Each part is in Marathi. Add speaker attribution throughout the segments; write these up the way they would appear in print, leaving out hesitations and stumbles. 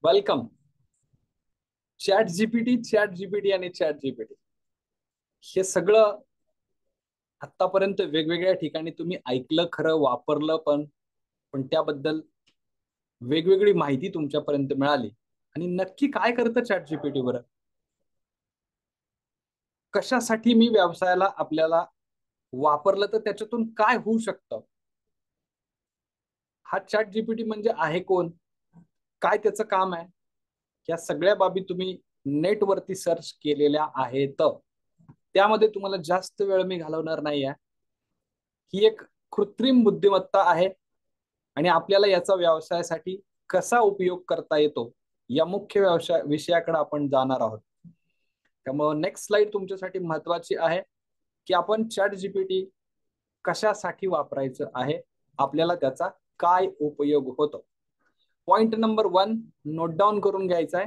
Speaker 1: वेलकम. चॅट जीपीटी आणि चॅट जीपीटी हे सगळं आतापर्यंत वेगवेगळ्या ठिकाणी तुम्ही ऐकलं, खरं वापरलं पण पण त्याबद्दल वेगवेगळी माहिती तुमच्यापर्यंत मिळाली. आणि नक्की काय करतं चॅट जीपीटी बरं? कशासाठी मी व्यवसायाला आपल्याला वापरलं तर त्याच्यातून काय होऊ शकतं? हा चॅट जीपीटी म्हणजे आहे कोण? काय त्याचं काम आहे? या सगळ्या बाबी तुम्ही नेटवरती सर्च केलेल्या आहेत. त्यामध्ये तुम्हाला जास्त वेळ मी घालवणार नाहीये. ही एक कृत्रिम बुद्धिमत्ता आहे आणि आपल्याला याचा व्यवसायासाठी कसा उपयोग करता येतो या मुख्य व्यवसाय विषयाकडे आपण जाणार आहोत. त्यामुळे नेक्स्ट स्लाइड तुमच्यासाठी महत्वाची आहे की आपण चॅट जीपीटी कशासाठी वापरायचं आहे, आपल्याला त्याचा काय उपयोग होतो. पॉइंट नंबर 1 नोट डाऊन करून घ्यायचा आहे.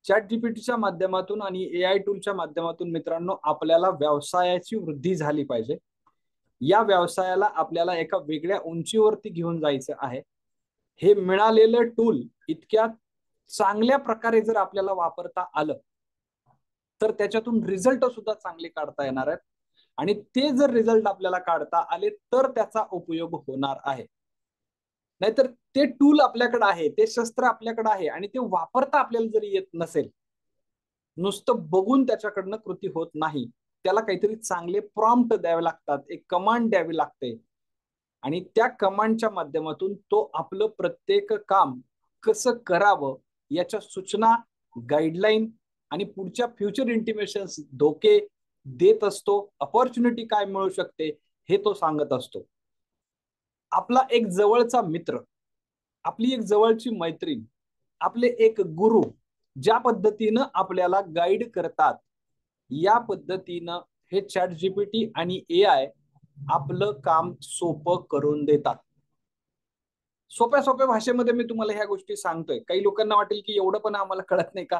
Speaker 1: चॅट जीपीटीच्या माध्यमातून आणि एआय टूलच्या माध्यमातून मित्रांनो आपल्याला व्यवसायाची वृद्धी झाली पाहिजे. या व्यवसायाला आपल्याला एका वेगळ्या उंचीवरती घेऊन जायचं आहे. हे मिळालेलं टूल इतक्या चांगल्या प्रकारे जर आपल्याला वापरता आलं तर त्याच्यातून रिझल्ट सुद्धा चांगले काढता येणार आहेत. आणि ते जर रिझल्ट आपल्याला काढता आले तर त्याचा उपयोग होणार आहे. नाहीतर ते टूल आपल्याकडे आहे, ते शस्त्र आपल्याकडे आहे आणि ते वापरता आपल्याला जरी येत नसेल, नुसतं बघून त्याच्याकडनं कृती होत नाही. त्याला काहीतरी चांगले प्रॉम्प्ट द्यावे लागतात, एक कमांड द्यावी लागते आणि त्या कमांडच्या माध्यमातून तो आपलं प्रत्येक काम कसं करावं याच्या सूचना, गाईडलाईन आणि पुढच्या फ्युचर इंटिमेशन्स, धोके देत असतो. अपॉर्च्युनिटी काय मिळू शकते हे तो सांगत असतो. आपला एक जवळचा मित्र, आपली एक जवळची मैत्रीण, आपले एक गुरु ज्या पद्धतीनं आपल्याला गाईड करतात, या पद्धतीनं हे चॅट जीपीटी आणि एआय आपलं काम सोपं करून देतात. सोप्या सोप्या भाषेमध्ये मी तुम्हाला ह्या गोष्टी सांगतोय. काही लोकांना वाटेल की एवढं पण आम्हाला कळत नाही का?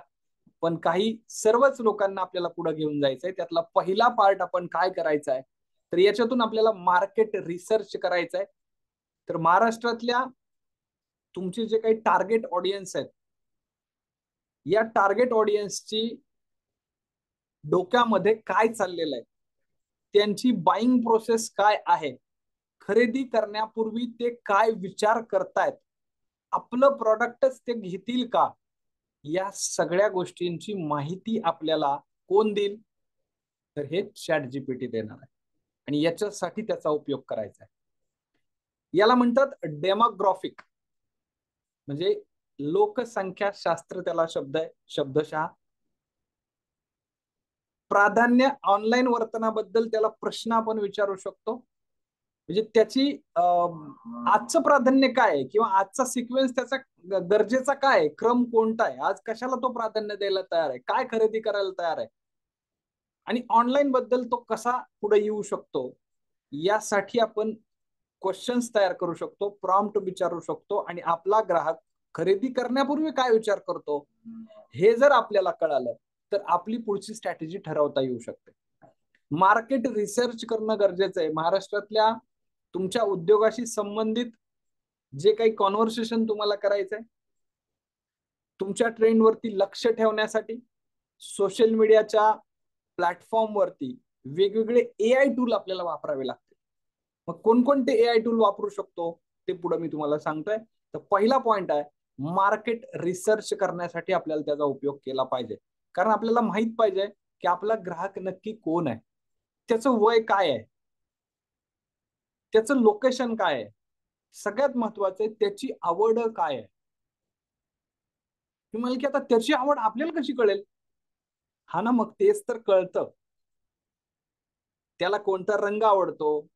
Speaker 1: पण काही सर्वच लोकांना आपल्याला पुढे घेऊन जायचंय. त्यातला पहिला पार्ट आपण काय करायचा आहे, तर याच्यातून आपल्याला मार्केट रिसर्च करायचा आहे. तर महाराष्ट्रातल्या तुमचे जे काही टार्गेट ऑडियन्स आहेत, या टार्गेट ऑडियन्सची डोक्यामध्ये काय चाललेलं आहे, त्यांची बाईंग प्रोसेस काय आहे, खरेदी करण्यापूर्वी ते काय विचार करतायत, आपलं प्रॉडक्टच ते घेतील का, या सगळ्या गोष्टींची माहिती आपल्याला कोण देईल, तर हे चॅट जीपीटी देणार आहे. आणि याच्यासाठी त्याचा उपयोग करायचा आहे. याला म्हणतात डेमोग्राफिक, म्हणजे लोकसंख्या शास्त्र त्याला शब्द आहे, शब्दशः. प्राधान्य ऑनलाईन वर्तनाबद्दल त्याला प्रश्न आपण विचारू शकतो. म्हणजे त्याची आजचं प्राधान्य काय आहे किंवा आजचा सिक्वेन्स त्याचा गरजेचा काय आहे, क्रम कोणता आहे, आज कशाला तो प्राधान्य द्यायला तयार आहे, काय खरेदी करायला तयार आहे आणि ऑनलाईन बद्दल तो कसा पुढे येऊ शकतो, यासाठी आपण क्वेश्चन्स तयार करू शकतो, प्रॉम्प्ट विचारू शकतो आणि आपला ग्राहक खरेदी करण्यापूर्वी काय विचार करतो हे जर आपल्याला कळालं तर आपली पुढची स्ट्रॅटेजी ठरवता येऊ शकते. मार्केट रिसर्च करणं गरजेचं आहे. महाराष्ट्रातल्या तुमच्या उद्योगाशी संबंधित जे काही कॉन्व्हर्सेशन तुम्हाला करायचंय, तुमच्या ट्रेंडवरती लक्ष ठेवण्यासाठी सोशल मीडियाच्या प्लॅटफॉर्मवरती वेगवेगळे एआय टूल आपल्याला वापरावे लागतील. मग कोणकोणते एआय टूल वापरू शकतो ते पुढे मी तुम्हाला सांगतोय. तर पहिला पॉइंट आहे, मार्केट रिसर्च करण्यासाठी आपल्याला त्याचा उपयोग केला पाहिजे. कारण आपल्याला माहित पाहिजे की आपला ग्राहक नक्की कोण आहे, त्याचं वय काय आहे, त्याचं लोकेशन काय आहे, सगळ्यात महत्वाचं आहे त्याची आवड काय आहे. तुम्हाला की आता त्याची आवड आपल्याला कशी कळेल? हा ना, मग तेच तर कळतं. त्याला कोणता रंग आवडतो,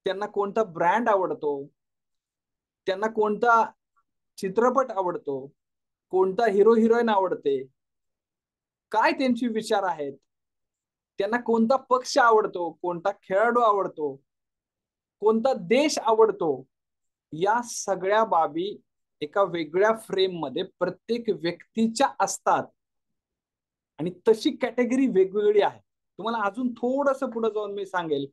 Speaker 1: त्यांना कोणता ब्रँड आवडतो, त्यांना कोणता चित्रपट आवडतो, कोणता हिरो हिरोईन आवडते, काय त्यांचे विचार आहेत, त्यांना कोणता पक्ष आवडतो, कोणता खेळाडू आवडतो, कोणता देश आवडतो, या सगळ्या बाबी एका वेगळ्या फ्रेम मध्ये प्रत्येक व्यक्तीच्या असतात आणि तशी कॅटेगरी वेगवेगळी आहे. तुम्हाला अजून थोडंसं पुढे जाऊन मी सांगेल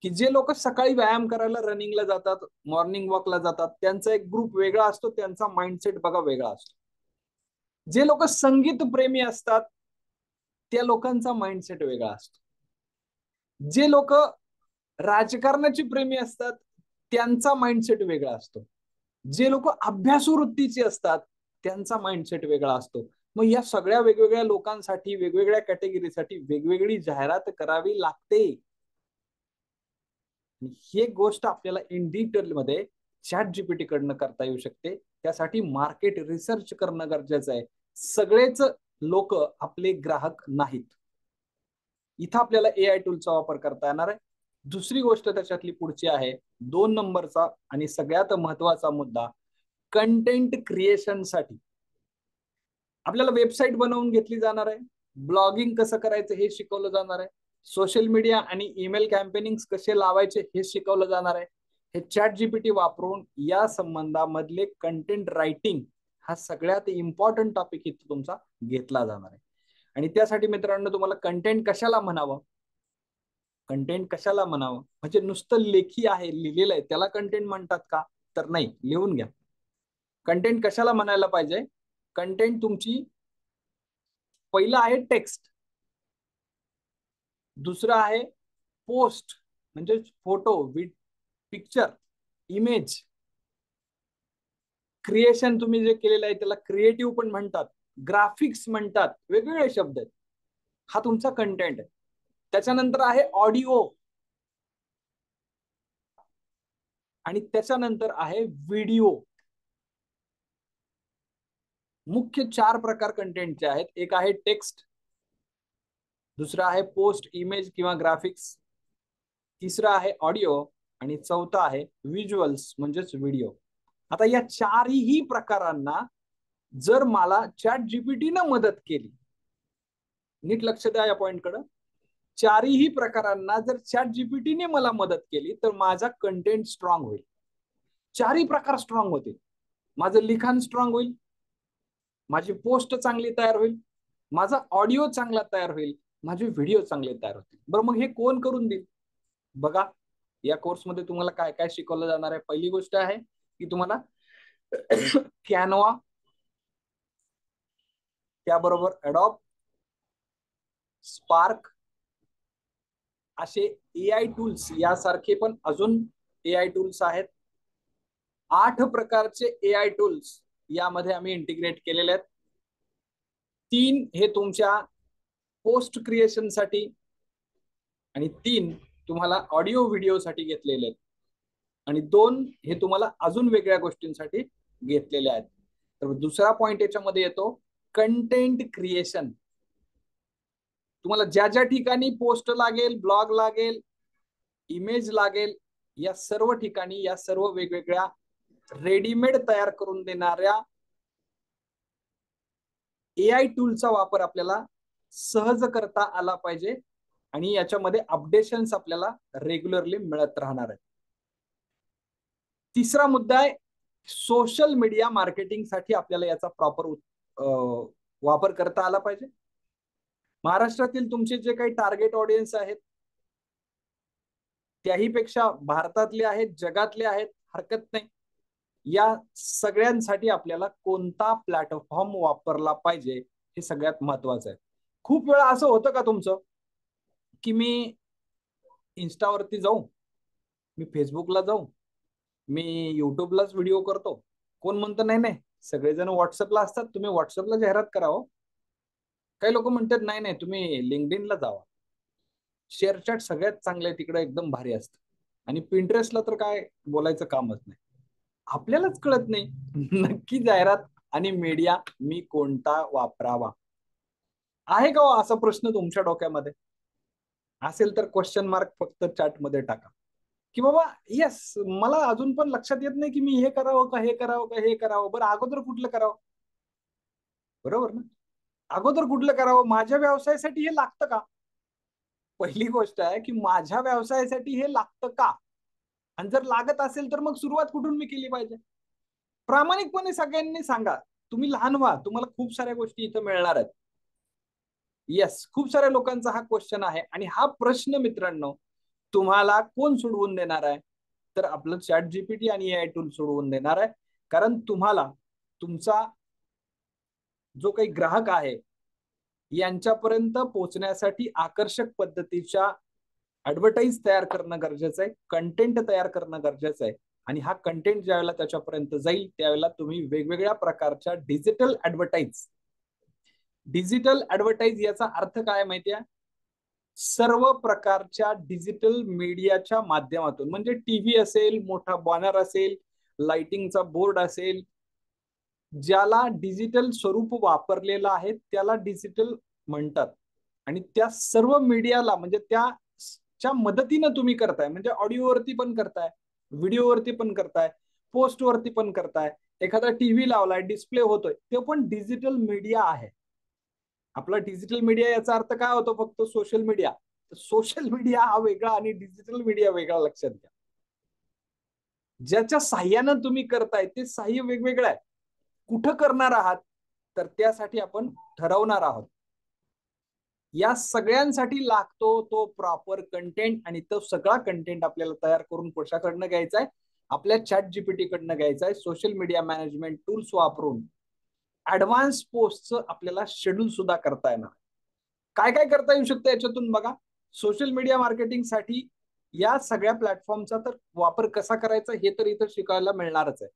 Speaker 1: की जे लोक सकाळी व्यायाम करायला रनिंगला जातात, मॉर्निंग वॉकला जातात, त्यांचा एक ग्रुप वेगळा असतो, त्यांचा माइंडसेट बघा वेगळा असतो. जे लोक संगीत प्रेमी असतात त्या लोकांचा माइंडसेट वेगळा असतो. जे लोक राजकारणाची प्रेमी असतात त्यांचा माइंडसेट वेगळा असतो. जे लोक अभ्यासू वृत्तीचे असतात त्यांचा माइंडसेट वेगळा असतो. मग या सगळ्या वेगवेगळ्या लोकांसाठी, वेगवेगळ्या कॅटेगरीसाठी वेगवेगळी जाहिरात करावी लागते. ही गोष्ट आपल्याला इन डिटेल मध्ये चॅट जीपीटी कडनं करता येऊ शकते. त्यासाठी मार्केट रिसर्च करणं गरजेचं आहे. सगळेच लोक आपले ग्राहक नाहीत. इथं आपल्याला एआय टूलचा वापर करता येणार आहे. दुसरी गोष्ट त्याच्यातली पुढची आहे, 2 नंबरचा आणि सगळ्यात महत्वाचा मुद्दा, कंटेंट क्रिएशन साठी आपल्याला वेबसाईट बनवून घेतली जाणार आहे. ब्लॉगिंग कसं करायचं हे शिकवलं जाणार आहे. सोशल मीडिया आणि ईमेल कॅम्पेनिंग कसे लावायचे हे शिकवलं जाणार आहे. हे चॅट जीपीटी वापरून या संबंधामधले कंटेंट रायटिंग हा सगळ्यात इम्पॉर्टंट टॉपिक इथं तुमचा घेतला जाणार आहे. आणि त्यासाठी मित्रांनो तुम्हाला कंटेंट कशाला म्हणावं, कंटेंट कशाला म्हणावं म्हणजे नुसतं लेखी आहे, लिहिलेलं आहे त्याला कंटेंट म्हणतात का, तर नाही. लिहून घ्या. कंटेंट कशाला म्हणायला पाहिजे. कंटेंट तुमची पहिलं आहे टेक्स्ट, दुसरं आहे पोस्ट म्हणजे फोटो, पिक्चर, इमेज. क्रिएशन तुम्ही जे केलेलं आहे त्याला क्रिएटिव्ह पण म्हणतात, ग्राफिक्स म्हणतात, वेगवेगळे शब्द आहेत. हा तुमचा कंटेंट आहे. त्याच्यानंतर आहे ऑडिओ आणि त्याच्यानंतर आहे व्हिडिओ. मुख्य 4 प्रकार कंटेंटचे आहेत. एक आहे टेक्स्ट, दुसरा आहे पोस्ट, इमेज किंवा ग्राफिक्स, तिसरा आहे ऑडिओ आणि चौथा आहे व्हिज्युअल्स म्हणजेच व्हिडिओ. आता या चारही प्रकारांना जर मला चॅट जीपीटीनं मदत केली, नीट लक्ष द्या या पॉइंटकडे, चारही प्रकारांना जर चॅट जीपीटीने मला मदत केली तर माझा कंटेंट स्ट्रॉंग होईल. चारही प्रकार स्ट्रॉंग होतील. माझं लिखाण स्ट्रॉंग होईल, माझी पोस्ट चांगली तयार होईल, माझा ऑडिओ चांगला तयार होईल, माझे व्हिडिओ चांगले तयार होतील. बरं मग हे कोण करून देईल. बघा या कोर्समध्ये तुम्हाला काय काय शिकवलं जाणार आहे. पहिली गोष्ट आहे की तुम्हाला कॅनवा, त्याबरोबर अडॉब, स्पार्क असे एआय टूल्स, यासारखे पण अजून एआय टूल्स आहेत. 8 प्रकारचे एआय टूल्स यामध्ये आम्ही इंटिग्रेट केलेले आहेत. 3 हे तुमच्या पोस्ट क्रिएशन साठी आणि 3 तुम्हाला ऑडिओ व्हिडिओ साठी घेतलेले आहेत आणि 2 हे तुम्हाला अजून वेगळ्या गोष्टींसाठी घेतलेले आहेत. तर दुसरा पॉइंट याच्यामध्ये येतो कंटेंट क्रिएशन. तुम्हाला ज्या ज्या ठिकाणी पोस्ट लागेल, ब्लॉग लागेल, इमेज लागेल, या सर्व ठिकाणी या सर्व वेगवेगळ्या रेडीमेड तयार करून देणाऱ्या एआय टूलचा वापर आपल्याला सहज करता आला पाहिजे आणि याच्यामध्ये अपडेशन्स आपल्याला रेग्युलरली मिळत राहणार आहेत. तिसरा मुद्दा आहे सोशल मीडिया मार्केटिंग साठी आपल्याला याचा प्रॉपर वापर करता आला पाहिजे. महाराष्ट्रातील तुमचे जे काही टार्गेट ऑडियन्स आहेत त्याही पेक्षा भारतातले आहेत, जगातले आहेत, हरकत नाही. या सगळ्यांसाठी आपल्याला कोणता प्लॅटफॉर्म वापरला पाहिजे हे सगळ्यात महत्वाचं आहे. खूप वेळा असं होतं का तुमचं की मी इन्स्टावरती जाऊ, मी फेसबुकला जाऊ, मी युट्यूबलाच व्हिडिओ करतो. कोण म्हणतं नाही नाही सगळेजण व्हॉट्सअपला असतात, तुम्ही व्हॉट्सअपला जाहिरात करावं. काही लोक म्हणतात नाही नाही तुम्ही लिंक्डइनला जावा, शेअरचॅट सगळ्यात चांगले तिकडे एकदम भारी असतं आणि पिंटरेस्टला तर काय बोलायचं कामच नाही. आपल्यालाच कळत नाही नक्की जाहिरात आणि मीडिया मी कोणता वापरावा. आहे का असा प्रश्न तुमच्या डोक्यामध्ये असेल तर क्वेश्चन मार्क फक्त चॅट मध्ये टाका की बाबा येस मला अजून पण लक्षात येत नाही की मी हे करावं का हे करावं का हे करावं. बरं अगोदर कुठलं करावं, बरोबर ना. अगोदर कुठलं करावं, माझ्या व्यवसायासाठी हे लागतं का. पहिली गोष्ट आहे की माझ्या व्यवसायासाठी हे लागतं का, आणि जर लागत असेल तर मग सुरुवात कुठून मी केली पाहिजे. प्रामाणिकपणे सगळ्यांनी सांगा. तुम्ही लहान व्हा, तुम्हाला खूप साऱ्या गोष्टी इथं मिळणार आहेत. येस खूप साऱ्या लोकांचा हा क्वेश्चन आहे आणि हा प्रश्न मित्रांनो तुम्हाला कोण सोडवून देणार आहे? तर आपलं चॅट जीपीटी आणि एआय टूल सोडवून देणार आहे. कारण तुम्हाला तुमचा जो काही ग्राहक आहे यांच्यापर्यंत पोहोचण्यासाठी आकर्षक पद्धतीच्या ऍडव्हर्टाईज तयार करणं गरजेचं आहे, कंटेंट तयार करणं गरजेचं आहे. आणि हा कंटेंट ज्यावेळेला त्याच्यापर्यंत जाईल त्यावेळेला तुम्ही वेगवेगळ्या प्रकारच्या डिजिटल ऍडव्हर्टाईज याचा अर्थ काय माहितीये? सर्व प्रकारच्या डिजिटल मीडियाच्या माध्यमातून, म्हणजे टीव्ही असेल, मोठा बॅनर असेल, लाइटिंगचा बोर्ड असेल, ज्याला डिजिटल स्वरूप वापरलेलं आहे त्याला डिजिटल म्हणतात. आणि त्या सर्व मीडियाला म्हणजे त्याच्या मदतीनं तुम्ही करताय, म्हणजे ऑडिओवरती पण करताय, व्हिडिओवरती पण करताय, पोस्टवरती पण करताय, एखादा टीव्ही लावलाय, डिस्प्ले होतोय, ते पण डिजिटल मीडिया आहे. आपला डिजिटल मीडिया याचा अर्थ काय होतो? फक्त सोशल मीडिया. सोशल मीडिया हा वेगळा आणि डिजिटल मीडिया वेगळा, लक्षात घ्या. ज्याच्या साह्यानं तुम्ही करताय ते साह्य वेगवेगळं आहे. कुठं करणार आहात तर त्यासाठी आपण ठरवणार आहोत. या सगळ्यांसाठी लागतो तो प्रॉपर कंटेंट, आणि तो सगळा कंटेंट आपल्याला तयार करून कशाकडनं घ्यायचा आहे? आपल्या चॅट जीपीटी कडनं घ्यायचा आहे. सोशल मीडिया मॅनेजमेंट टूल्स वापरून ऍडव्हान्स पोस्टचं आपल्याला शेड्यूल सुद्धा करता येणार. काय काय करता येऊ शकतं याच्यातून बघा. सोशल मीडिया मार्केटिंगसाठी या सगळ्या प्लॅटफॉर्मचा तर वापर कसा करायचा हे तर इथं शिकायला मिळणारच आहे.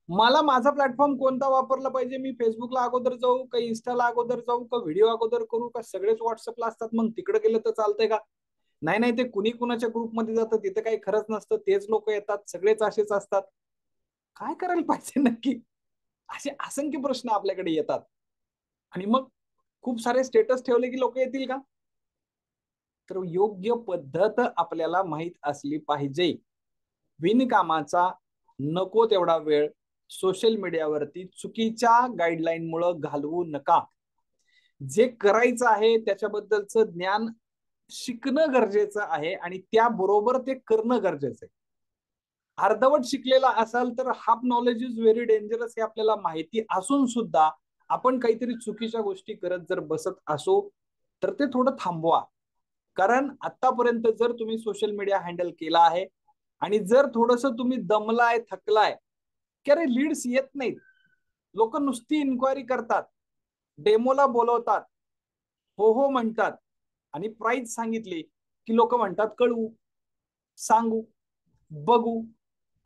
Speaker 1: मला माझा प्लॅटफॉर्म कोणता वापरला पाहिजे? मी फेसबुकला अगोदर जाऊ का, इन्स्टाला अगोदर जाऊ का, व्हिडिओ अगोदर करू का, सगळेच व्हॉट्सअपला असतात मग तिकडे गेलं तर चालतंय का? नाही नाही, ते कुणी कुणाच्या ग्रुपमध्ये जातं तिथे काही खरंच नसतं, तेच लोक येतात, सगळेच असेच असतात. काय करायला पाहिजे नक्की? असे असंख्य प्रश्न आपल्याकडे येतात. आणि मग खूप सारे स्टेटस ठेवले की लोक येतील का? तर योग्य पद्धत आपल्याला माहित असली पाहिजे. बिनकामाचा नको तेवढा वेळ सोशल मीडियावरती चुकीच्या गाईडलाईन मुळे घालवू नका. जे करायचं आहे त्याच्याबद्दलचं ज्ञान शिकणं गरजेचं आहे आणि त्याबरोबर ते करणं गरजेचं आहे. अर्धवट शिकलेला असाल तर half knowledge is very dangerous हे आपल्याला माहिती असून सुद्धा आपण काहीतरी चुकीच्या गोष्टी करत जर बसत असो तर ते थोडं थांबवा. कारण आतापर्यंत जर तुम्ही सोशल मीडिया हँडल केला आहे आणि जर थोडस तुम्ही दमलाय, थकलाय, की अरे लीड्स येत नाहीत, लोक नुसती इन्क्वायरी करतात, डेमोला बोलवतात, हो हो म्हणतात, आणि प्राइस सांगितली की लोक म्हणतात कळवू, सांगू, बघू,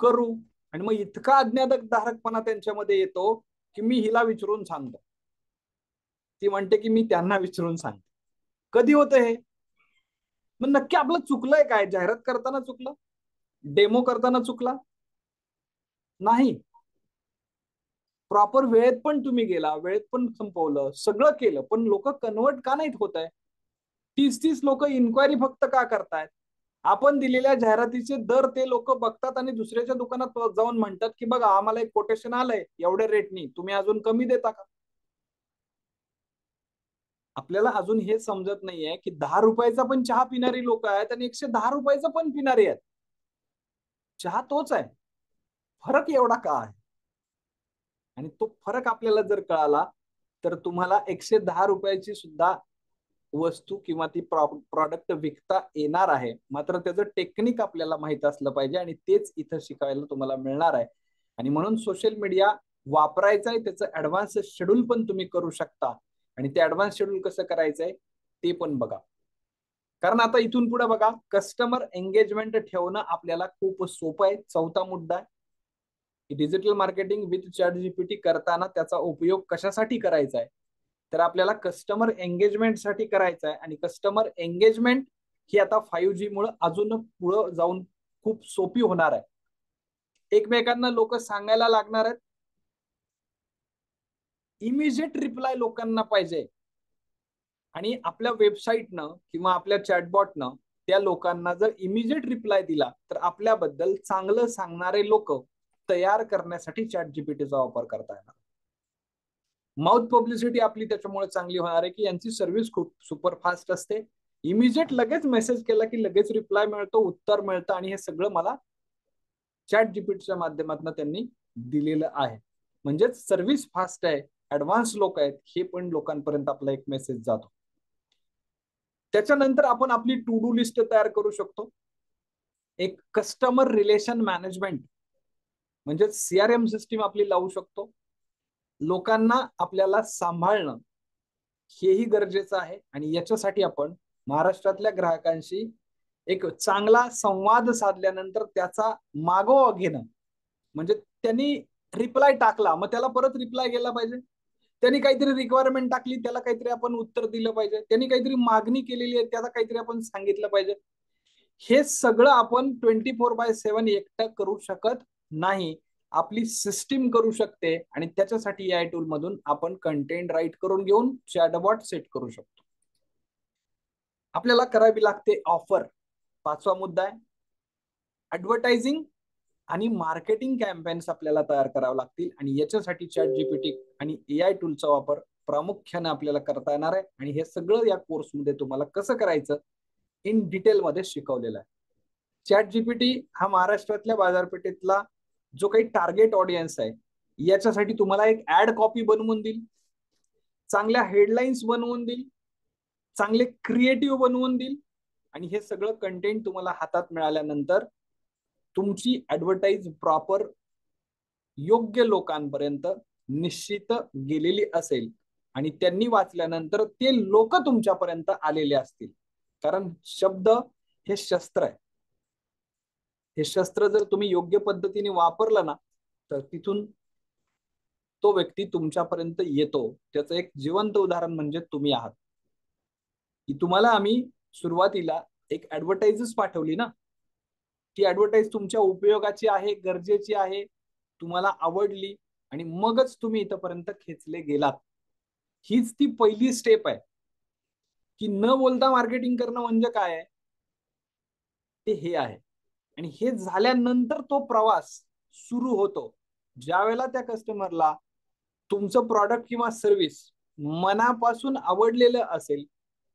Speaker 1: करू, आणि मग इतका अज्ञातधारकपणा त्यांच्यामध्ये येतो की मी हिला विचारून सांगतो, ती म्हणते की मी त्यांना विचारून सांगते. कधी होतं हे? मग नक्की आपलं चुकलंय काय? जाहिरात करताना चुकलं? डेमो करताना चुकला नाही? प्रॉपर वेळेत पण तुम्ही गेला, वेळेत पण संपवलं, सगळं केलं, पण लोक कन्वर्ट का नाहीत होत आहे? 30-30 लोक इन्क्वायरी फक्त का करतायत? आपण दिलेल्या जाहिरातीचे दर ते लोक बघतात आणि दुसऱ्याच्या दुकानात जाऊन म्हणतात की बघा आम्हाला एक कोटेशन आलंय एवढ्या रेटनी, तुम्ही अजून कमी देता का? आपल्याला अजून हे समजत नाहीये की 10 रुपयाचा पण चहा पिणारी लोक आहेत आणि 110 रुपयाचा पण पिणारी आहेत. चहा तोच आहे, फरक एवढा का आहे? आणि तो फरक आपल्याला जर कळाला तर तुम्हाला 110 रुपयाची सुद्धा वस्तू किंवा ती प्रॉडक्ट विकता येणार आहे. मात्र त्याचं टेक्निक आपल्याला माहित असलं पाहिजे आणि तेच इथं शिकायला तुम्हाला मिळणार आहे. आणि म्हणून सोशल मीडिया वापरायचं आहे, त्याचं ऍडव्हान्स शेड्यूल पण तुम्ही करू शकता. आणि ते ऍडव्हान्स शेड्यूल कसं करायचंय ते पण बघा. कारण आता इथून पुढे बघा, कस्टमर एंगेजमेंट ठेवणं आपल्याला खूप सोपं आहे. चौथा मुद्दा आहे की digital marketing with chat GPT करताना त्याचा उपयोग कशासाठी करायचा आहे? तर आपल्याला कस्टमर एंगेजमेंटसाठी करायचं आहे. आणि कस्टमर एंगेजमेंट ही आता 5G मुळे अजून पुढे जाऊन खूप सोपी होणार आहे. एकमेकांना लोक सांगायला लागणार आहेत. इमिजिएट रिप्लाय लोकांना पाहिजे. आणि आपल्या वेबसाईटनं किंवा आपल्या चॅटबॉटनं त्या लोकांना जर इमिजिएट रिप्लाय दिला तर आपल्याबद्दल चांगलं सांगणारे लोक तयार करण्यासाठी चॅट जीपीटीचा वापर करता येणार. माउथ पब्लिसिटी आपली त्याच्यामुळे चांगली होणार आहे की यांची सर्व्हिस खूप सुपरफास्ट असते. इमिजिएट लगेच मेसेज केला की लगेच रिप्लाय मिळतो, उत्तर मिळतं, आणि हे सगळं मला चॅट जीपीटीच्या माध्यमातून त्यांनी दिलेलं आहे. म्हणजेच सर्व्हिस फास्ट आहे, ऍडव्हान्स लोक आहेत, हे पण लोकांपर्यंत आपला एक मेसेज जातो. त्याच्यानंतर आपण आपली टू डू लिस्ट तयार करू शकतो. एक कस्टमर रिलेशन मॅनेजमेंट म्हणजे CRM सिस्टीम आपली लावू शकतो. लोकांना आपल्याला सांभाळणं हेही गरजेचं आहे आणि याच्यासाठी आपण महाराष्ट्रातल्या ग्राहकांशी एक चांगला संवाद साधल्यानंतर त्याचा मागोवा घेणं, म्हणजे त्यांनी रिप्लाय टाकला मग त्याला परत रिप्लाय गेला पाहिजे. त्यांनी काहीतरी रिक्वायरमेंट टाकली त्याला काहीतरी आपण उत्तर दिलं पाहिजे. त्यांनी काहीतरी मागणी केलेली आहे त्याला काहीतरी आपण सांगितलं पाहिजे. हे सगळं आपण 24/7 एकटं करू शकत नाही. आपली सिस्टीम करू शकते आणि त्याच्यासाठी AI टूल मधून आपण कंटेंट राईट करून घेऊन चॅटबॉट सेट करू शकतो. आपल्याला करावी लागते ऑफर. 5वा मुद्दा आहे ऍडव्हर्टायझिंग आणि मार्केटिंग कॅम्पेन्स आपल्याला तयार करावे लागतील आणि याच्यासाठी ChatGPT आणि AI टूलचा वापर प्रामुख्याने आपल्याला करता येणार आहे आणि हे सगळं या कोर्समध्ये तुम्हाला कसं करायचं इन डिटेल मध्ये शिकवलेलं आहे. ChatGPT हा महाराष्ट्रातल्या बाजारपेठेतला जो काही टार्गेट ऑडियन्स आहे याच्यासाठी तुम्हाला एक ऍड कॉपी बनवून देईल, चांगल्या हेडलाईन्स बनवून देईल, चांगले क्रिएटिव्ह बनवून देईल आणि हे सगळं कंटेंट तुम्हाला हातात मिळाल्यानंतर तुमची ऍडव्हर्टाईज प्रॉपर योग्य लोकांपर्यंत निश्चित गेलेली असेल आणि त्यांनी वाचल्यानंतर ते लोक तुमच्यापर्यंत आलेले असतील. कारण शब्द हे शस्त्र आहे. हे शस्त्र जर तुम्ही योग्य पद्धतीने वापरलं ना तर तिथून तो व्यक्ती तुमच्यापर्यंत येतो. त्याचं एक जिवंत उदाहरण म्हणजे तुम्ही आहात. की तुम्हाला आम्ही सुरुवातीला एक ऍडव्हर्टाईज पाठवली ना, ती ऍडव्हर्टाईज तुमच्या उपयोगाची आहे, गरजेची आहे, तुम्हाला आवडली आणि मगच तुम्ही इथपर्यंत खेचले गेलात. हीच ती पहिली स्टेप आहे की न बोलता मार्केटिंग करणं म्हणजे काय आहे ते हे आहे. आणि हे झाल्यानंतर तो प्रवास सुरू होतो ज्या वेळेला त्या कस्टमरला तुमचं प्रॉडक्ट किंवा सर्व्हिस मनापासून आवडलेलं असेल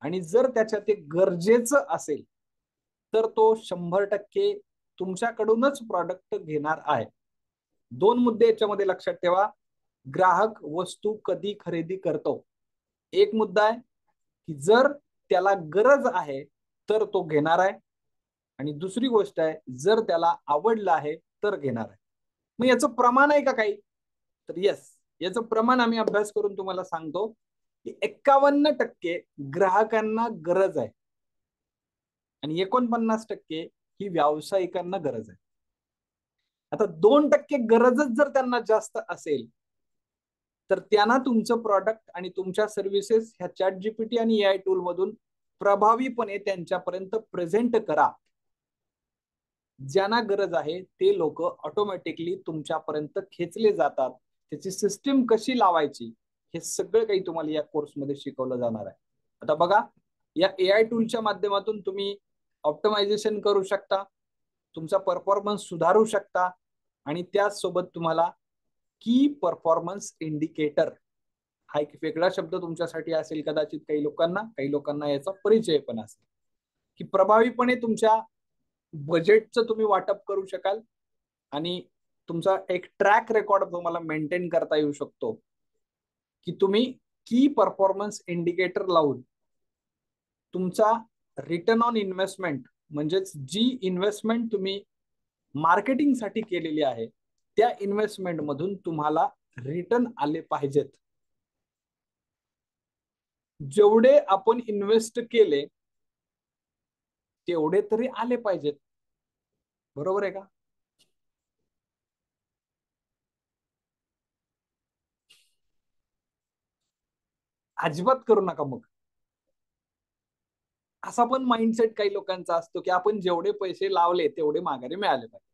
Speaker 1: आणि जर त्याच्या ते गरजेचं असेल तर तो 100% तुमच्याकडूनच प्रॉडक्ट घेणार आहे. 2 मुद्दे याच्यामध्ये लक्षात ठेवा. ग्राहक वस्तू कधी खरेदी करतो. एक मुद्दा आहे की जर त्याला गरज आहे तर तो घेणार आहे आणि दुसरी गोष्ट आहे जर त्याला आवडलं आहे तर घेणार आहे. मग याचं प्रमाण आहे का काही? तर येस, याचं प्रमाण आम्ही अभ्यास करून तुम्हाला सांगतो की 51% ग्राहकांना गरज आहे आणि 49% ही व्यावसायिकांना गरज आहे. आता 2% गरजच जर त्यांना जास्त असेल तर त्यांना तुमचं प्रॉडक्ट आणि तुमच्या सर्व्हिसेस ह्या ChatGPT आणि AI टूल मधून प्रभावीपणे त्यांच्यापर्यंत प्रेझेंट करा. ज्यांना गरज आहे ते लोक ऑटोमॅटिकली तुमच्यापर्यंत खेचले जातात. त्याची सिस्टीम कशी लावायची हे सगळं काही तुम्हाला या कोर्समध्ये शिकवलं जाणार आहे. आता बघा, या AI टूलच्या माध्यमातून तुम्ही ऑप्टिमायझेशन करू शकता, तुमचा परफॉर्मन्स सुधारू शकता आणि त्याचसोबत तुम्हाला की परफॉर्मन्स इंडिकेटर हा एक वेगळा शब्द तुमच्यासाठी असेल कदाचित काही लोकांना याचा परिचय पण असेल की प्रभावीपणे तुमच्या बजेटचं तुम्ही वाटप करू शकाल आणि तुमचा एक ट्रॅक रेकॉर्ड तुम्हाला मेंटेन करता येऊ शकतो की तुम्ही की परफॉर्मन्स इंडिकेटर लावून तुमचा रिटर्न ऑन इन्व्हेस्टमेंट म्हणजेच जी इन्व्हेस्टमेंट तुम्ही मार्केटिंगसाठी केलेली आहे त्या इन्व्हेस्टमेंट मधून तुम्हाला रिटर्न आले पाहिजेत. जेवढे आपण इन्व्हेस्ट केले तेवढे तरी आले पाहिजेत. बरोबर आहे का? अजिबात करू नका. मग असा पण माइंडसेट काही लोकांचा असतो की आपण जेवढे पैसे लावले तेवढे माघारी मिळाले पाहिजे.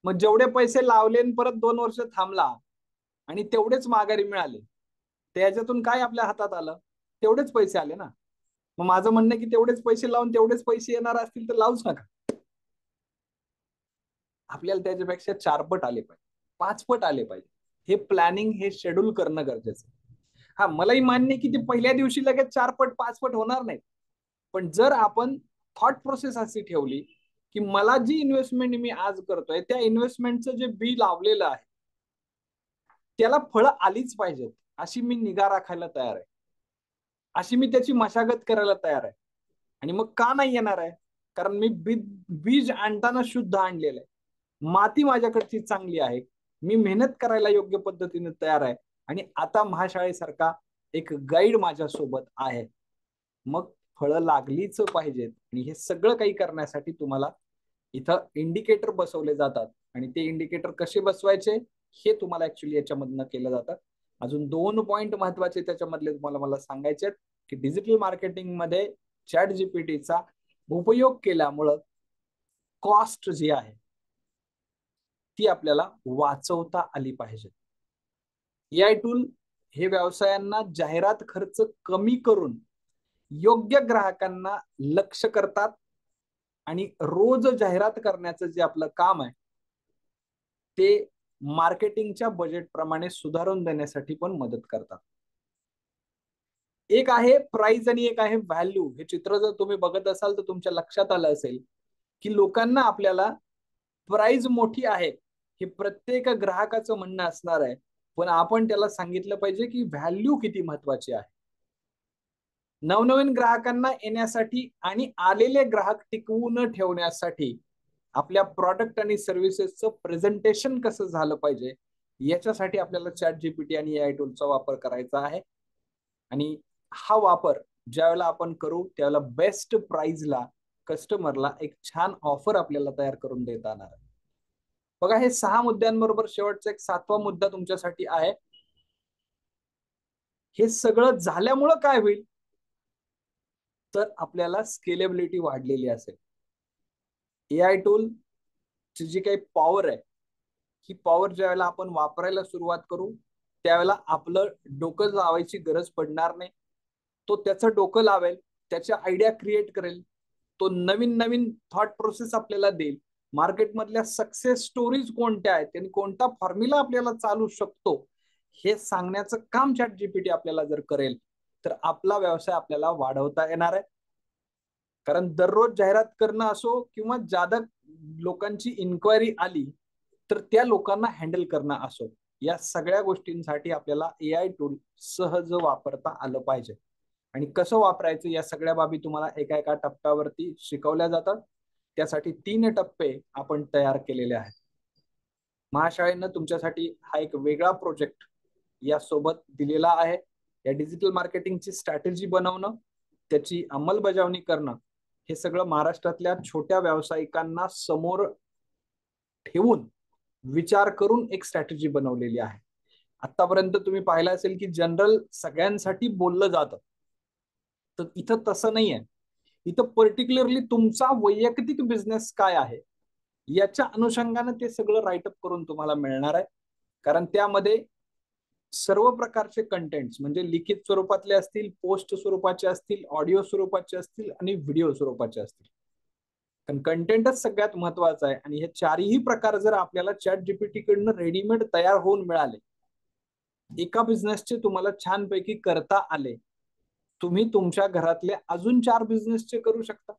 Speaker 1: मग जेवढे पैसे लावले आणि परत 2 वर्ष थांबला आणि तेवढेच माघारी मिळाले त्याच्यातून काय आपल्या हातात आलं? तेवढेच पैसे आले ना. मग माझं म्हणणं की तेवढेच पैसे लावून तेवढेच पैसे येणार असतील तर लावूच नका. आपल्याला त्याच्यापेक्षा 4 पट आले पाहिजे, 5 पट आले पाहिजे. हे प्लॅनिंग, हे शेड्यूल करणं गरजेचं. हा, मलाही मान्य की ते पहिल्या दिवशी लगेच 4 पट 5 पट होणार नाही. पण जर आपण थॉट प्रोसेस अशी ठेवली की मला जी इन्व्हेस्टमेंट मी आज करतोय त्या इन्व्हेस्टमेंटचं जे बी लावलेलं आहे त्याला फळं आलीच पाहिजेत, अशी मी निगा राखायला तयार आहे, अशी मी त्याची मशागत करायला तयार आहे. आणि मग का नाही येणार आहे? कारण मी बीज आणताना शुद्ध आणलेलं आहे, माती माझ्याकडची चांगली आहे, मी मेहनत करायला योग्य पद्धतीने तयार आहे, आणि आता महाशाळेसारखा एक गाईड माझ्या सोबत आहे. मग फळं लागलीच पाहिजेत. आणि हे सगळं काही करण्यासाठी तुम्हाला इथं इंडिकेटर बसवले जातात. आणि ते इंडिकेटर कसे बसवायचे हे तुम्हाला ऍक्च्युली याच्यामधनं केलं जातं. अजून 2 पॉइंट महत्वाचे त्याच्यामधले तुम्हाला मला सांगायचे आहेत, की डिजिटल मार्केटिंग मध्ये चॅट जीपीटीचा उपयोग केल्यामुळं कॉस्ट जी आहे ती आपल्याला वाचवता आली पाहिजे. एआय टूल हे व्यवसायांना जाहिरात खर्च कमी करून योग्य ग्राहकांना लक्ष करतात आणि रोज जाहिरात करण्याचं जे आपलं काम आहे ते मार्केटिंगच्या बजेट प्रमाणे सुधारून देण्यासाठी पण मदत करतात. एक आहे प्राइस आणि एक आहे व्हॅल्यू. हे चित्र जर तुम्ही बघत असाल तर तुमच्या लक्षात आलं असेल की लोकांना आपल्याला प्राइस मोठी आहे हे प्रत्येक ग्राहकाचं म्हणणं असणार आहे, पण आपण त्याला सांगितलं पाहिजे की व्हॅल्यू किती महत्वाची आहे. नवनवीन ग्राहकांना येण्यासाठी आणि आलेले ग्राहक टिकवून ठेवण्यासाठी आपल्या प्रॉडक्ट आणि सर्व्हिसेसचं प्रेझेंटेशन कसं झालं पाहिजे याच्यासाठी आपल्याला चॅट जीपीटी आणि एआय टूलचा वापर करायचा आहे. आणि हा वापर ज्यावेळेला आपण करू त्यावेळेला बेस्ट प्राइसला कस्टमरला एक छान ऑफर आपल्याला तयार करून देता येणार आहे. बघा, हे 6 मुद्द्यांबरोबर शेवटचा एक 7वा मुद्दा तुमच्यासाठी आहे. हे सगळं झाल्यामुळं काय होईल तर आपल्याला स्केलेबिलिटी वाढलेली असेल. एआय टूल ची जी काही पॉवर आहे ही पॉवर ज्यावेळेला आपण वापरायला सुरुवात करू त्यावेळेला आपलं डोकं लावायची गरज पडणार नाही. तो त्याचं डोकं लावेल, त्याच्या आयडिया क्रिएट करेल, तो नवीन नवीन थॉट प्रोसेस आपल्याला देईल. मार्केटमधल्या सक्सेस स्टोरीज कोणत्या आहेत आणि कोणता फॉर्म्युला आपल्याला चालू शकतो हे सांगण्याचं काम चॅट जीपीटी आपल्याला जर करेल तर आपला व्यवसाय आपल्याला वाढवता येणार आहे. कारण दररोज जाहिरात करणं असो किंवा ज्यादा लोकांची इन्क्वायरी आली तर त्या लोकांना हँडल करणं असो, या सगळ्या गोष्टींसाठी आपल्याला एआय टूल सहज वापरता आलं पाहिजे. आणि कसं वापरायचं या सगळ्या बाबी तुम्हाला एका एका टप्प्यावरती शिकवल्या जातात. त्यासाठी 3 टप्पे आपण तयार केलेले आहेत. महाशाळेनं तुमच्यासाठी हा एक वेगळा प्रोजेक्ट यासोबत दिलेला आहे. या डिजिटल मार्केटिंगची स्ट्रॅटेजी बनवणं, त्याची अंमलबजावणी करणं, हे सगळं महाराष्ट्रातल्या छोट्या व्यावसायिकांना समोर ठेवून विचार करून एक स्ट्रॅटेजी बनवलेली आहे. आतापर्यंत तुम्ही पाहिलं असेल की जनरल सगळ्यांसाठी बोललं जातं, तर इथं तसं नाहीये. इथं पर्टिक्युलरली तुमचा वैयक्तिक बिझनेस काय आहे याच्या अनुषंगाने ते सगळं राईटअप करून तुम्हाला मिळणार आहे. कारण त्यामध्ये सर्व प्रकारचे कंटेंट्स म्हणजे लिखित स्वरूपातले असतील, पोस्ट स्वरूपाचे असतील, ऑडिओ स्वरूपाचे असतील आणि व्हिडिओ स्वरूपाचे असतील. कारण कंटेंटच सगळ्यात महत्वाचा आहे. आणि हे चारही प्रकार जर आपल्याला चॅट जीपीटी कडनं रेडीमेड तयार होऊन मिळाले, एका बिझनेसचे तुम्हाला छानपैकी करता आले, तुम्ही तुमच्या घरातले अजून 4 बिझनेसचे करू शकता.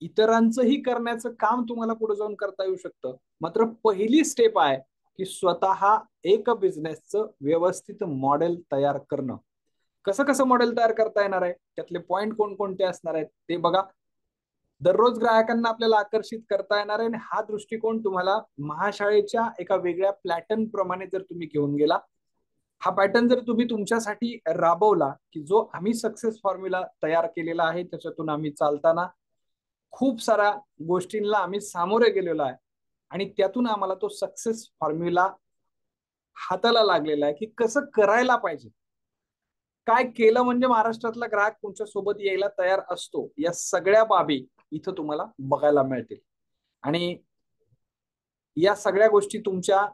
Speaker 1: इतरांचंही करण्याचं काम तुम्हाला पुढे जाऊन करता येऊ शकतं. मात्र पहिली स्टेप आहे की स्वतः एक बिझनेसचं व्यवस्थित मॉडेल तयार करणं. कसं कसं मॉडेल तयार करता येणार आहे, त्यातले पॉइंट कोणकोणते असणार आहेत ते बघा. दररोज ग्राहकांना आपल्याला आकर्षित करता येणार आहे आणि हा दृष्टिकोन तुम्हाला महाशाळेच्या एका वेगळ्या प्लॅटर्न प्रमाणे जर तुम्ही घेऊन गेला, हा पॅटर्न जर तुम्ही तुमच्यासाठी राबवला की जो आम्ही सक्सेस फॉर्म्युला तयार केलेला आहे त्याच्यातून आम्ही चालताना खूप साऱ्या गोष्टींना आम्ही सामोरे गेलेलो आहे आणि त्यातून आम्हाला तो सक्सेस फॉर्म्युला हाताला लागलेला आहे की कसं करायला पाहिजे, काय केलं म्हणजे महाराष्ट्रातला ग्राहक तुमच्या सोबत यायला तयार असतो, या सगळ्या बाबी इथं तुम्हाला बघायला मिळतील. आणि या सगळ्या गोष्टी तुमच्या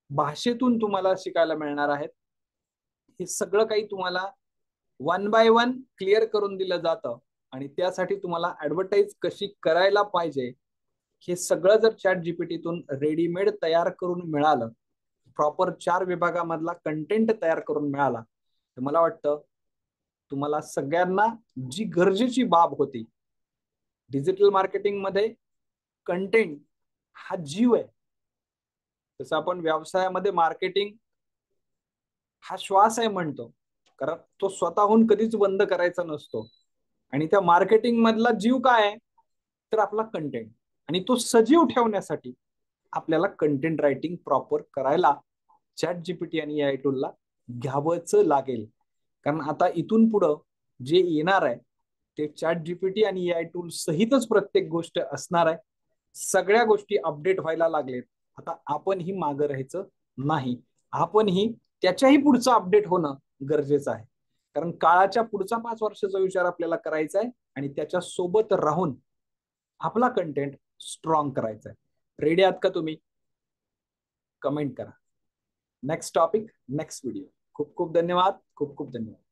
Speaker 1: भाषेतून तुम्हाला शिकायला मिळणार आहेत. हे सगळं काही तुम्हाला 1 बाय 1 क्लिअर करून दिलं जातं. आणि त्यासाठी तुम्हाला ऍडव्हर्टाईज कशी करायला पाहिजे हे सगळं जर चॅट जीपीटीतून रेडीमेड तयार करून मिळालं, प्रॉपर 4 विभागामधला कंटेंट तयार करून मिळाला, तर मला वाटतं तुम्हाला सगळ्यांना जी गरजेची बाब होती, डिजिटल मार्केटिंग मध्ये कंटेंट हा जीव आहे. जसं आपण व्यवसायामध्ये मार्केटिंग हा श्वास आहे म्हणतो, कारण तो स्वतःहून कधीच बंद करायचा नसतो. आणि त्या मार्केटिंग मधला जीव काय आहे, तर आपला कंटेंट. आणि तो सजीव ठेवण्यासाठी आपल्याला कंटेंट रायटिंग प्रॉपर करायला चॅट जीपीटी आणि एआय टूलला घ्यावंच लागेल. कारण आता इथून पुढं जे येणार आहे ते चॅट जीपीटी आणि एआय टूल सहितच प्रत्येक गोष्ट असणार आहे. सगळ्या गोष्टी अपडेट व्हायला लागलेत. आता आपण ही मागं राहायचं नाही, आपण ही त्याच्याही पुढचं अपडेट होणं गरजेचं आहे. कारण काळाच्या पुढचा 5 वर्षाचा विचार आपल्याला करायचा आहे आणि त्याच्या सोबत राहून आपला कंटेंट स्ट्रॉंग करायचा आहे. रेडी आहात का तुम्ही? कमेंट करा. Next topic, next video. खूप खूप धन्यवाद. खूप खूप धन्यवाद.